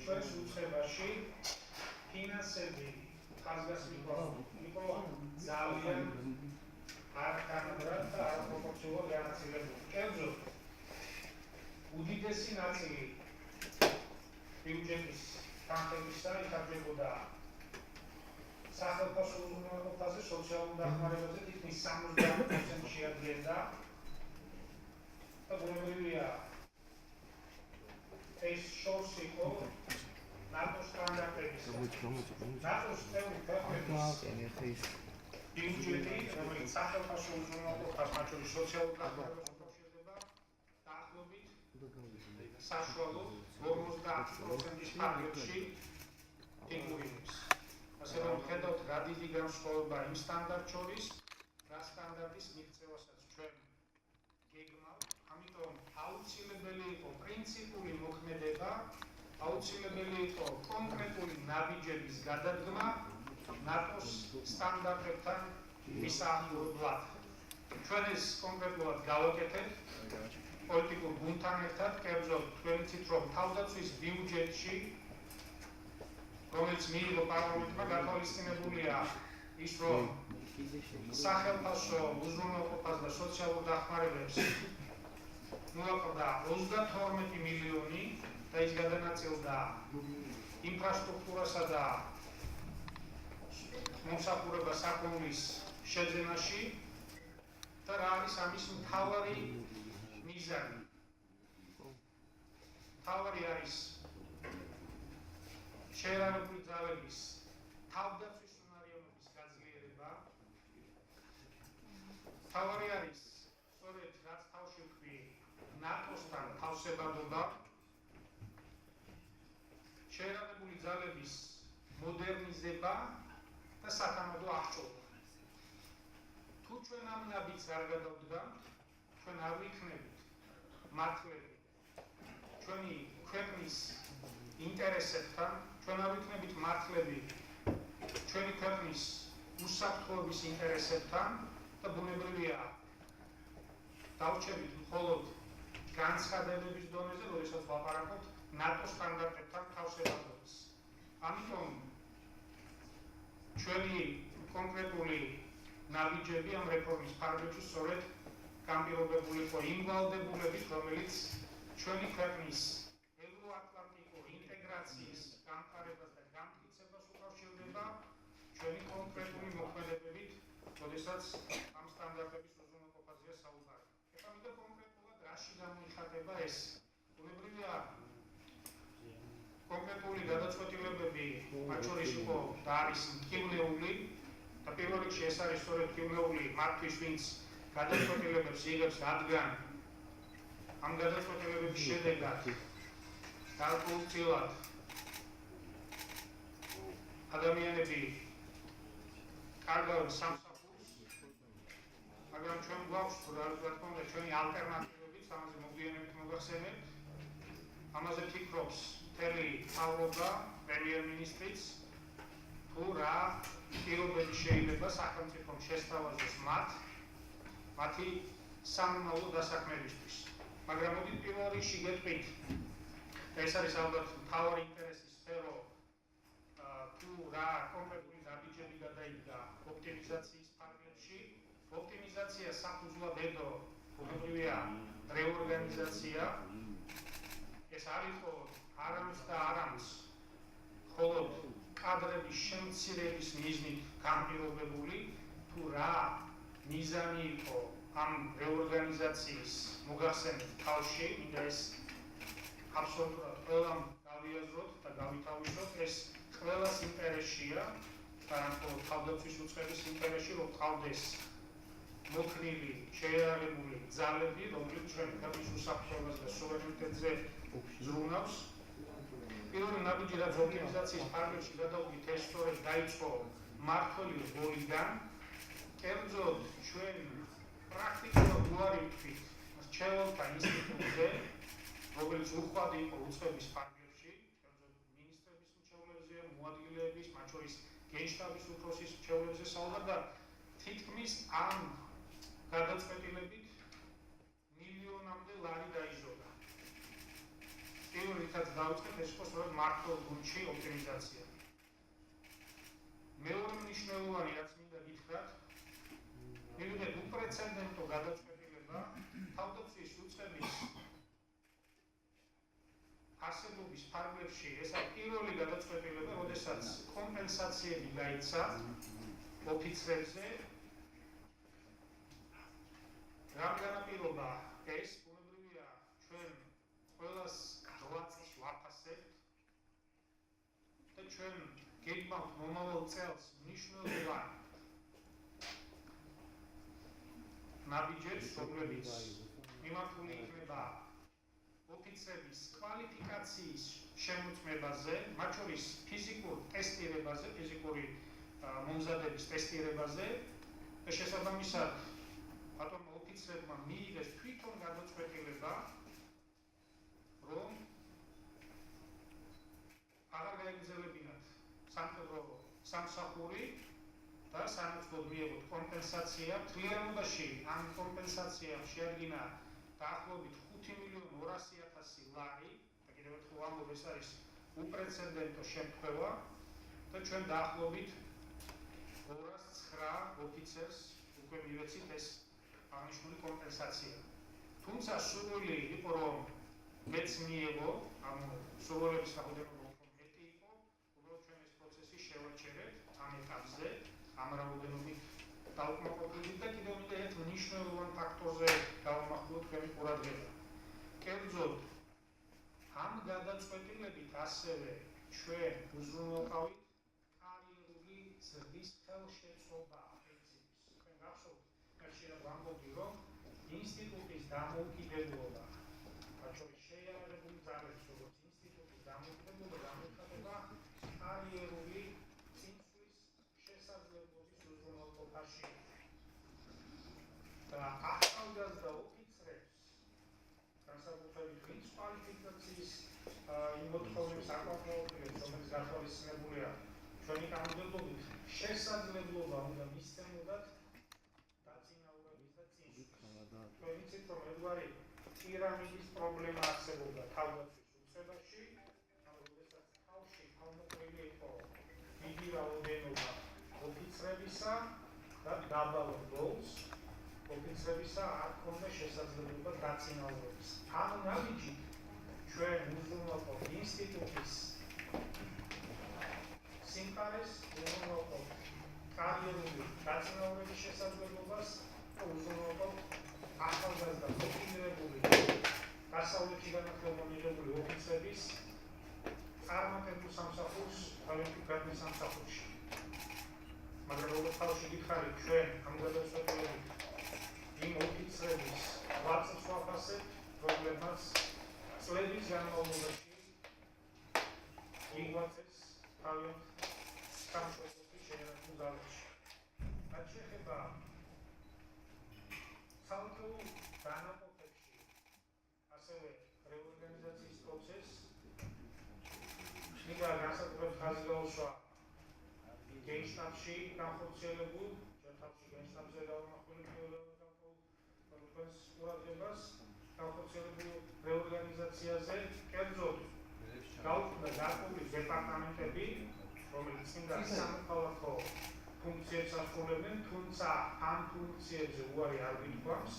ჩვენს უცხებაში ფინანსები ხაზგასმით იყო ძალიან არკანონად და არაპროპორციულად განაწილებული. კერძოდ, უდიდესი ნაწილი ბიუჯეტის თანხებისა იხარჯებოდა სახელმწიფო უზრუნველყოფაზე, სოციალურ დახმარებაზე თითქმის 70% შეადგენდა და ბუნებრივია ეს შორს იყო ნატოს სტანდარტების ნატოს წევრი ქვეყნების ბიუჯეტი, რომელიც სახელმწიფო უზრუნველყოფას, მათ შორის სოციალურ დახმარებას უკავშირდება, დაახლოებით საშუალო 50%-ის ფარგლებში იგივენებს. ასე რომ ვხედავთ, რა დიდი განსხვავება იმ სტანდარტ შორის, რა სტანდარტის მიღწევასაც ჩვენ გეგმავთ, ამიტომ აუცილებელი იყო პრინციპული მოქმედება, აუცილებელი იყო კონკრეტული ნაბიჯების გადადგმა ნატოს სტანდარტებთან მისაღებად. ჩვენ ეს კონკრეტულად გავაკეთებთ პოლიტიკურ გუნდთან ერთად, კერძოდ თქვენ იცით, რომ თავდაცვის ბიუჯეტში, რომელიც მიიღო პარლამენტმა, გათვალისწინებულია ის, რომ სახელმწიფო უზრუნველყოფას და სოციალურ დახმარებებს მოაყდა 32 მილიონი და ის გადანაწილდა ინფრასტრუქტურასა და მომსახურება საქონლის შეძენაში და რა არის ამის მთავარი მიზანი. მთავარი არის შეერარებული ძალების თავდაცვის უნარიანობის გაძლიერება. მთავარი არის სწორედ რაც თავში ვხვდი, ნატოსთან თავსებადობა, შეერარებული ძალების მოდერნიზება და სათანადო აღჭურვა. თუ ჩვენ ამ ნაბიჯს არ გადავდგამთ, ჩვენ არ ვიქნებით მართლები ჩვენი ქვეყნის ინტერესებთან, ჩვენ არ ვიქნებით მართლები ჩვენი ქვეყნის უსაფრთხოების ინტერესებთან და ბუნებრივია დავრჩებით მხოლოდ განცხადებების დონეზე, როდესაც ვლაპარაკობთ ნატოს სტანდარტებთან თავსებადობას. ამიტომ ჩვენი კონკრეტული ნაბიჯები ამ რეფორმის ფარგლებში სწორედ განპირობებული იყო იმ ვალდებულებით, რომელიც ჩვენი ქვეყნის ევროატლანტიკურ ინტეგრაციის განყარებას და განმტკიცებას უკავშირდება ჩვენი კონკრეტული მოქმედებებით, როდესაც ამ სტანდარტების უზრუნველყოფაზეა საუბარი. ეხლა მინდა კონკრეტულად რაში გამოიხატება ეს? ბუნებრივია კონკრეტული გადაწყვეტილებები, მათ შორის იყო და არის მტკივნეული და პირველ რიგში ეს არის სწორედ მტკივნეული მათთვის, ვინც გადაწყვეტილებებს იღებს, რადგან ამ გადაწყვეტილებების შედეგად გარკვეულწილად ადამიანები კარგავენ სამსახურს, მაგრამ ჩვენ გვაქვს რა თქმა უნდა ჩვენი ალტერნატივებიც, ამაზე მოგვიანებით მოგახსენებთ. ამაზე ფიქრობს მთელი მთავრობა, პრემიერ-მინისტრიც, თუ რა პირობები შეიძლება სახელმწიფომ შესთავაზოს მათი სამომავლო დასაქმებისთვის. მაგრამ მოდით პირველ რიგში გეტყვით, და ეს არის ალბათ მთავარი ინტერესის სფერო, თუ რა კონკრეტული ნაბიჯები გადაიდგა ოპტიმიზაციის ფარგლებში. ოპტიმიზაცია საფუძვლად ედო ბუნებრივია რეორგანიზაცია. ეს არ იყო არამც და არამც მხოლოდ კადრების შემცირების მიზნით განპირობებული, თუ რა მიზანი იყო ამ რეორგანიზაციის მოგახსენებთ თავში, მინდა ეს აბსოლუტურად ყველამ გავიაზროთ და გავითავისოთ, ეს ყველას ინტერესია, თანამედროვე თავდაცვის უწყების ინტერესში, რომ ყავდეს მოქნილი, შეერარებული ძალები, რომლებიც ჩვენი ქვეყნის უსაფრთხოებას და სუვერენიტეტზე ზრუნავს. პირველი ნაბიჯი, რაც ოპტიმიზაციის ფარგლებში გადავიდით, ეს სწორედ დაიწყო მმართველი როლიდან. კერძოდ ჩვენ პრაქტიკულად უარი ვთქვით რჩეველთა ინსტიტუტზე, რომელიც უხვად იყო უწყების ფარგლებში, კერძოდ მინისტრების მრჩევლებზე, მოადგილეების, მათ შორის გენშტაბის უფროსის მრჩევლებზე საუბარ და თითქმის ამ გადაწყვეტილებით მილიონამდე ლარი დაიზრდა. პირველ რითაც დავიწყეთ, ეს იყო სწორედ მართლ გუნდში ოპტიმიზაცია. მეორე მნიშვნელოვანი რაც მინდა გითხრათ, მივიდეთ უპრეცედენტო გადაწყვეტილება თავდაცვის უწყების არსებობის ფარგლებში. ეს არის პირველი გადაწყვეტილება, როდესაც კომპენსაციები გაიცა ოფიცრებზე. რამ განაპირობა ეს? ბუნებრივია, ჩვენ ყველას რვაწელს ვაფასებთ და ჩვენ გეგმავთ მომავალ წელს მნიშვნელოვან ნაბიჯებს, რომლებიც მიმართული იქნება ოფიცრების კვალიფიკაციის შემოწმებაზე, მათ შორის ფიზიკურ ტესტირებაზე, ფიზიკური მომზადების ტესტირებაზე და შესაბამისად ბატონმა ოფიცრებმა მიიღეს თვითონ გადაწყვეტილება, რომ აღარ გაეგრძელებინათ სამხედრო სამსახური და სანაცვლოდ მიიღოთ კომპენსაცია. მთლიანობაში ამ კომპენსაციამ შეადგინა დაახლოებით 5.200.000 ლარი და კიდევ ერთხელ ვამბობ, ეს არის უპრეცედენტო შემთხვევა და ჩვენ დაახლოებით 209 ოფიცერს უკვე მივეცით ეს აღნიშნული კომპენსაცია. თუმცა სურვილი იყო, რომ მეც მიიღო, ამ სურვილების რაოდენობა უფრო მეტი იყო, უბრალოდ ჩვენ ეს პროცესი შევაჩერეთ ამ ეტაპზე, ამ რაოდენობით დავკმაყოფილდით და კიდევ მინდა ერთ მნიშვნელოვან ფაქტორზე დავამახვილოთ თქვენი ყურადღება. კერძოდ, ამ გადაწყვეტილებით ასევე ჩვენ უზრუნველყავით კარიერული ზრდის ხელშეწყობა პრინციპის. თქვენ გახსოვთ, ხშირად ვამბობდი, რომ ინსტიტუტის დამოუკიდებლობა, მათ შორის შეიარაღებული ძალების, როგორც ინსტიტუტის დამოუკიდებლობა გამოიხატება კარიერული წინსვლის შესაძლებლობის უზრუნველყოფაში. და ახალგაზრდა ოფიცრებს, განსაკუთრებით ვინც კვალიფიკაციის იმოთხოვნებს აკმაყოფილებს, რომელიც გათვალისწინებულია ჩვენი კანონმდებლობით, შესაძლებლობა უნდა მისცემოდათ დაწინაურების და წინსვლის. თქვენ იცით, რომ ერთგვარი პირამიდის პრობლემა არსებობდა თავდაცვის უწყებაში, როდესაც თავში თავმოყრილი იყო დიდი რაოდენობა ოფიცრებისა და დაბალ როლს ოფიცრებისა არ ჰქონდა შესაძლებლობა დაწინაურების. ამ ნაბიჯით ჩვენ უზრუნველყოფთ ინსტიტუტის სიმყარეს, უზრუნველყოფთ კარიერული დაწინაურების შესაძლებლობას და უზრუნველყოფთ ახალგაზრდა მოკიდრებული დასავლეთში განათლება მიღებული ოფიცრების წარმატებულ სამსახურს თავიანთი ქვეყნის სამსახურში. მაგრამ როგორც თავში გითხარით, ჩვენ ამ გადაწყვეტილებით იმ ოფიცრების ვაწელს ვაფასებთ, რომლებმაც წლების განმავლობაში იღვაწეს თავიანთ სამშობლოში შეიარაღებულ ძალებში. რაც შეეხება ცალკეულ დანაყოფებში, ასევე რეორგანიზაციის პროცესს, შიგა განსაკუთრებით ხაზი გაუშვა გენშტაბში განხორციელებულ, ჩვენ თავში გენშტაბზე დავამახვილებთ თქვენს ყურადღებას განხორციელებულ რეორგანიზაციაზე. კერძოდ გაუქმდა გარკვეული დეპარტამენტები, რომელიც წინდა სამოქალაქო ფუნქციებს ასრულებენ, თუმცა ამ ფუნქციებზე უარი არ ვითქვამს,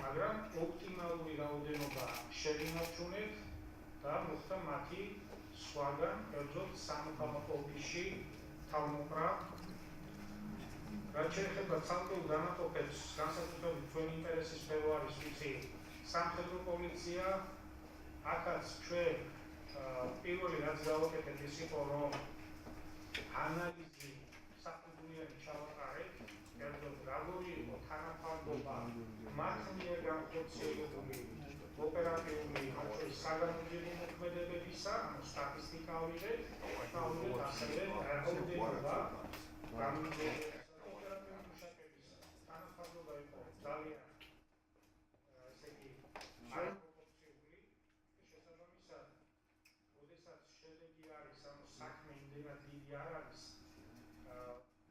მაგრამ ოპტიმალური რაოდენობა შევინარჩუნეთ და მოხდა მათი სხვაგან, კერძოდ სამოქალაქო ოფისში თავმოყრა. რაც შეეხება ცალკეულ დანაყოფებს, განსაკუთრებით ჩვენი ინტერესის სფერო არის, ვიცი, სამხედრო პოლიცია, აქაც ჩვენ პირველი რაც გავაკეთეთ ის იყო, რომ ანალიზი საფუძვლიანი ჩავატარეთ, კერძოდ როგორი იყო თანაფარდობა მათ მიერ განხორციელებული ოპერატიული საგანმანათლებლო მოქმედებებისა, ანუ სტატისტიკა ავიღეთ, ასევე რაოდენობა განმარტებისა ოპერატიული მუშაკების თანაფარდობა იყო ძალიან ესე იგი არაპროპორციული და შესაბამისად, როდესაც შედეგი არის, ანუ საქმე იმდენად დიდი არ არის,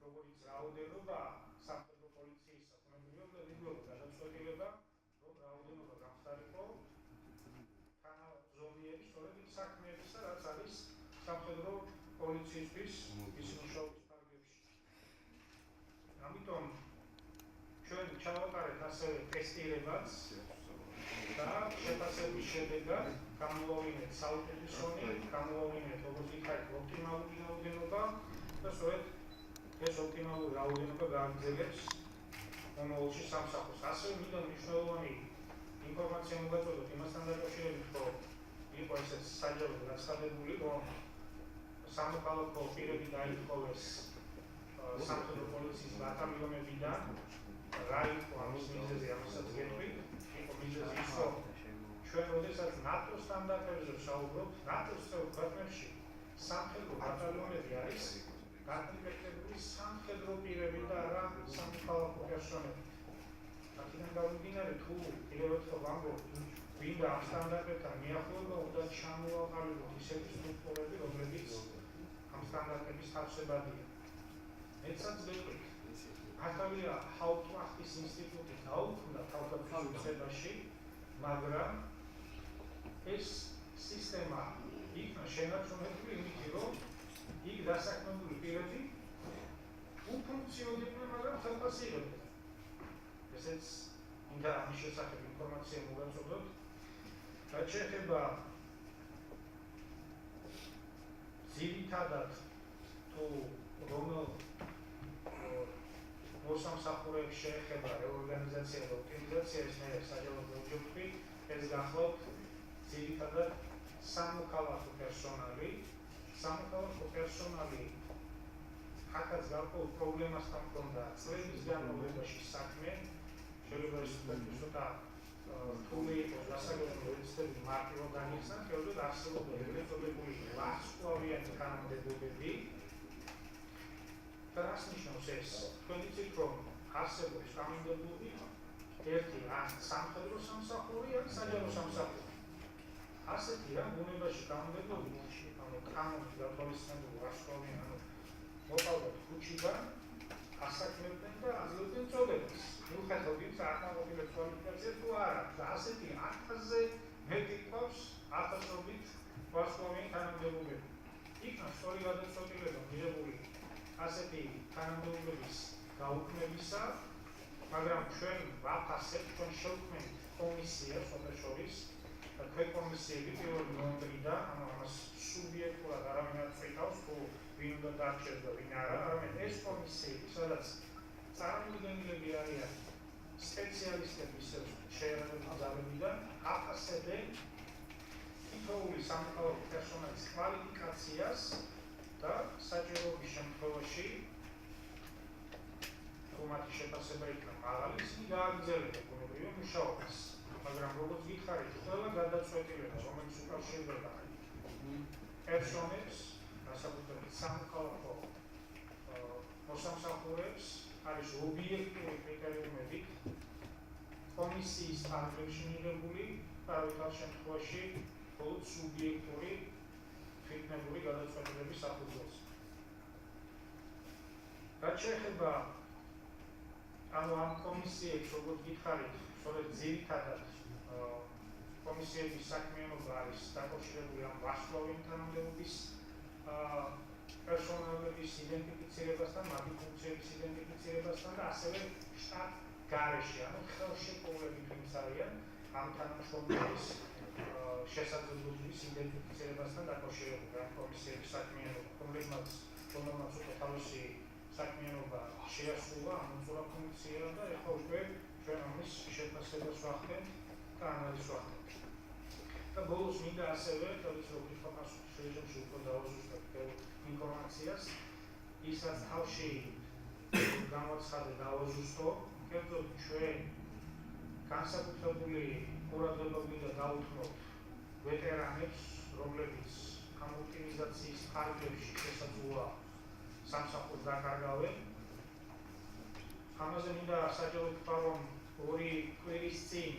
როგორც რაოდენობა სამხედრო პოლიციისა, ბუნებრივია გადაწყვეტილება, რომ რაოდენობა გამხდარიყო თანაზომიერი, სწორედ სამხედრო პოლიციისთვის ის მუშაობის ფარგლებში. ამიტომ ჩვენ ჩავატარეთ ასევე ტესტირებაც და შეფასების შედეგად გამოვავინეთ საუკეთესონი, გამოვავინეთ როგორც იქით ოპტიმალური რაოდენობა და სწორედ ეს ოპტიმალური რაოდენობა გააგრძელებს მომავალში სამსახურს. ასევე მინდა მნიშვნელოვანი ინფორმაცია მოგაწოდოთ იმასთან დაკავშირებით, რომ იყო ესეც საჯარო გაცხადებული, რომ სამოქალაქო პირები დაითხოვეს სამხედრო პოლიციის ბატალიონებიდან. რა იყო ამის მიზეზი, ამასაც გეტყვით, იყო მიზეზი ის, რომ ჩვენ როდესაც ნატოს სტანდარტებზე ვსაუბრობთ, ნატოს წევრ ქვეყნებში სამხედრო ბატალიონები არის გაკომპლექტებული სამხედრო პირები და არა სამოქალაქო პერსონები. აქედან გამომდინარე, თუ კიდევ ერთხელ ვამბობ, ვინდა ამ სტანდარტებთან მიახლოება, უნდა ჩამოაყალიბოთ ისეთი სტრუქტურები, რომლებიც ამ სტანდარტების თავსებადია. მეცაც გეტყვით, ახალია ჰაუპტვახტის ინსტიტუტი დაუბრუნდა თავდაცვითებაში, მაგრამ ეს სისტემა იქნა შენარჩუნებული იმით, რომ იქ დასაქმებული პირები უფუნქციონირებდნენ, მაგრამ ხელფასი იღებდნენ. ესეც მინდა ამის შესახებ ინფორმაცია მოგაწოდოთ. რაც შეეხება ძირითადად თუ რომელ მოსამსახურეებს შეეხება რეორგანიზაცია და ოპტიმიზაცია, ეს მე საჯარო პროექტი, ეს გახლავთ ძირითადად სამოქალაქო პერსონალი. სამოქალაქო პერსონალი აქაც გარკვეულ პრობლემასთან ჰქონდა წლების განმავლობაში საქმე, შეიძლება ის ცოტა რთული იყოს გასაგებია ეცდები მარტივად განიხსნა, ხელზე არსებობდა ეგრეთ წოდებული ვარსკვლავიანი თანამდებობები. და რას ნიშნავს ეს? თქვენ იცით, რომ არსებობს კანონმდებლობი, ერთი ან სამხედრო სამსახური, ან საჯარო სამსახური. ასეთი რა ბუნებაში კანონმდებლობი, ანუ კანონით გათვალისწინებული ვარსკვლავიანი, ანუ მოპალდათ ქუჩიდან, ასაქმებდნენ და აძლევდნენ წოდებას. მიუხედავად იმისა, არ გამოყენებს კვალიფიკაცია თუ არა. და ასეთი 1000-ზე მეტი გვაქვს ათასობით ვარსკვლავიანი თანამდებობები. იქნა სწორი გადაწყვეტილება მიღებული ასეთი თანამდებობების გაუქმებისა, მაგრამ ჩვენ ვაფასებთ, ჩვენ შევქმნით კომისიას შორის და ქვეკომისიები 1 ნოემბრიდან, ანუ ამას სუბიექტურად არავინ არ წვითავს, თუ ვინ უნდა დარჩეს და ვინ არა, არამედ ეს კომისიები, სადაც წარმომადგენლები არიან სპეციალისტები შეერაგებული ძალებიდან, აფასებენ თითოეული სამოქალაქო პერსონალის კვალიფიკაციას და საჭიროების შემთხვევაში თუ მათი შეფასება იქნება მაღალი, ისინი გააგრძელებენ ბუნებრივ მუშაობას. მაგრამ როგორც გითხარით, ყველა გადაწყვეტილება, რომელიც უკავშირდება პერსონებს, განსაკუთრებით სამოქალაქო მოსამსახურეებს, არის ობიექტური კრიტერიუმებით კომისიის ფარგლებში მიღებული, არავითარ შემთხვევაში მხოლოდ სუბიექტური თვითნებური გადაწყვეტილების საფუძველზე. რაც შეეხება ამ კომისიებს, როგორც გითხარით, სწორედ ძირითადად კომისიების საქმიანობა არის დაკავშირებული ამ ვარსკვლავიანი თანამდებობის პერსონალების იდენტიფიცირებასთან, მათი ფუნქციების იდენტიფიცირებასთან და ასევე შტატ გარეშე, ანუ ხელშეკრულებით ვინც არიან ამ თანამშრომლების შესაძლებლობის იდენტიფიცირებასთან დაკავშირებული ამ კომისიების საქმიანობა, რომელმაც უკვე თავისი საქმიანობა შეასრულა, ამოწურა ფუნქცია და ეხლა უკვე ჩვენ ამის შეფასებას ვახდენთ და ანალიზს ვახდენთ. და ბოლოს მინდა ასევე, როდის რომ კითხვა-პასუხის რეჟიმში უფრო დავაზუსტებთ ინფორმაციას, ისაც თავში გამოცხადე დავაზუსტო, კერძოდ ჩვენ განსაკუთრებული ყურადღება მინდა დავუთმოთ ვეტერანებს, რომლებიც ამ ოპტიმიზაციის ფარგლებში შესაძლოა სამსახურს დაკარგავენ. ამაზე მინდა საჯარო ვთქვა, რომ 2 კვირის წინ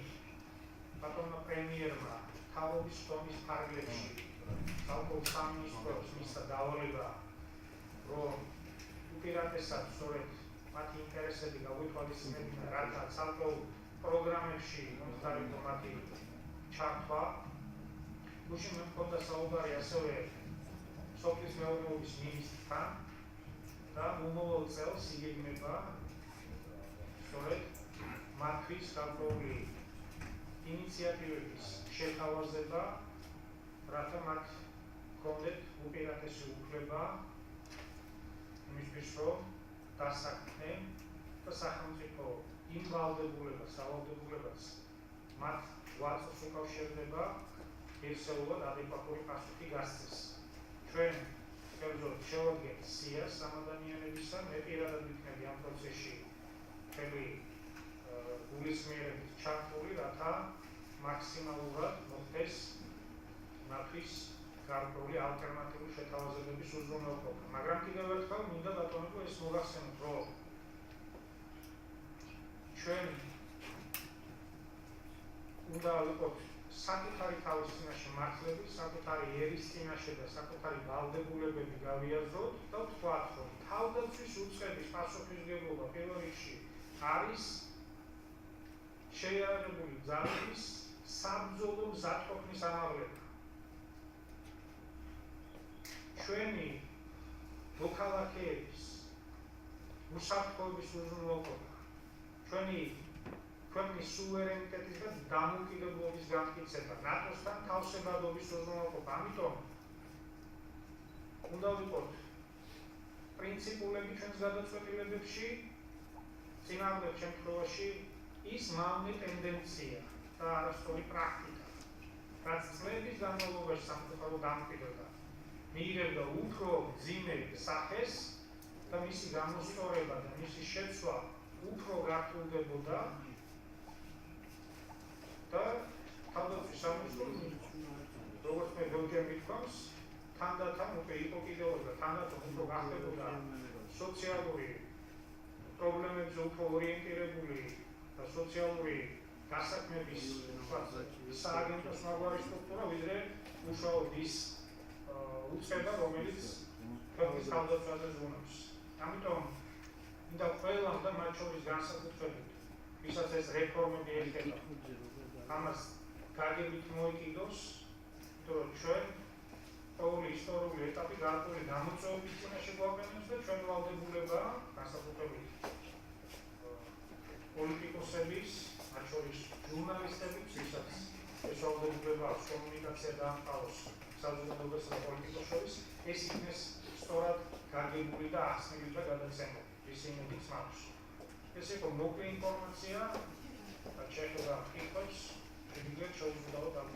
ბატონმა პრემიერმა თავობის ტომის ფარგლებში საუკეთესო სამინისტროს მისცა დავალება, რომ უპირატესად სწორედ მათი ინტერესები გავითვალისწინებინა, რათა ცალკეულ პროგრამებში მომხდარიყო მათი ჩართვა. გუშინ მე მქონდა საუბარი ასევე სოფლის მეურნეობის მინისტრთან და მომავალ წელს იგეგმება სწორედ მათთვის გარკვეული ინიციატივების შეთავაზება, რათა მათ ჰქონდეთ უპირატესი უფლება იმისთვის, რომ დასაქმდნენ და სახელმწიფო იმ ვალდებულებას მათ ვაწვს უკავშირდება ერთსეულად ადეკვატური პასუხი გასცეს. ჩვენ კერძოდ შევადგენთ სიას ამ ადამიანებისა, მე პირადად ვიქნები ამ პროცესში მთელი გულისმიერებით ჩართული, რათა მაქსიმალურად მოხდეს მათთვის გარკვეული ალტერნატიული შეთავაზებების უზრუნველყოფა. მაგრამ კიდევ ერთხელ მინდა ბატონო ეს მოგახსენოთ, რომ ჩვენ უნდა ვიყოთ საკუთარი თავის წინაშე მართლები, საკუთარი ერის წინაშე და საკუთარი ვალდებულებები გავიაზროთ და ვთქვათ, რომ თავდაცვის უწყების პასუხისმგებლობა პირველ რიგში არის შეიარაღებული ძალების საბრძოლო მზადყოფნის ამაღლება. ჩვენი მოქალაქეების უსაფრთხოების უზრუნველყოფა, ჩვენი ქვეყნის სუვერენიტეტის და დამოუკიდებლობის განმტკიცება, ნატოსთან თავსებადობის უზრუნველყოფა. ამიტომ უნდა ვიყოთ პრინციპულები ჩვენს გადაწყვეტილებებში, წინააღმდეგ შემთხვევაში ის მავნე ტენდენცია და არასწორი პრაქტიკა, რაც წლების განმავლობაში სამწუხარო დამკვიდრდა, მიიღებდა უფრო მძიმე სახეს და მისი გამოსწორება და მისი შეცვლა უფრო გართულდებოდა და თავდაცვის სამინისტრო, როგორც მე ბევრჯერ მithქვამს, თანდათან უკვე იყო კიდევ და თანდათან უფრო გახდებოდა სოციალური პრობლემებზე უფრო ორიენტირებული და სოციალური გასაქმების სააგენტოს მაგვარი სტრუქტურა, ვიდრე უშუალოდ ის უწყება, რომელიც ქვეყნის თავდაცვაზე ზრუნავს. ამიტომ მინდა ყველამ და მათ შორის განსაკუთრებით, ვისაც ეს რეფორმები ეხება, ამას გაგებით მოიკიდოს, იმიტომ რომ ჩვენ ყოველი ისტორიული ეტაპი გარკვეული გამოწვევების წინაშე გვაყენებს და ჩვენ ვალდებულებაა განსაკუთრებით პოლიტიკოსების, მათ შორის ჟურნალისტების, ვისაც ეს ვალდებულება აქვს კომუნიკაცია დაამყაროს საზოგადოებასა და პოლიტიკოს შორის, ეს იქნეს სწორად გაგებული და ახსნილი და გადაცემული ისინების მაქვს. ეს იყო მოკლე ინფორმაცია და შეეხება კითხვებს, შევიძლია შევიზღუდავოთ ამ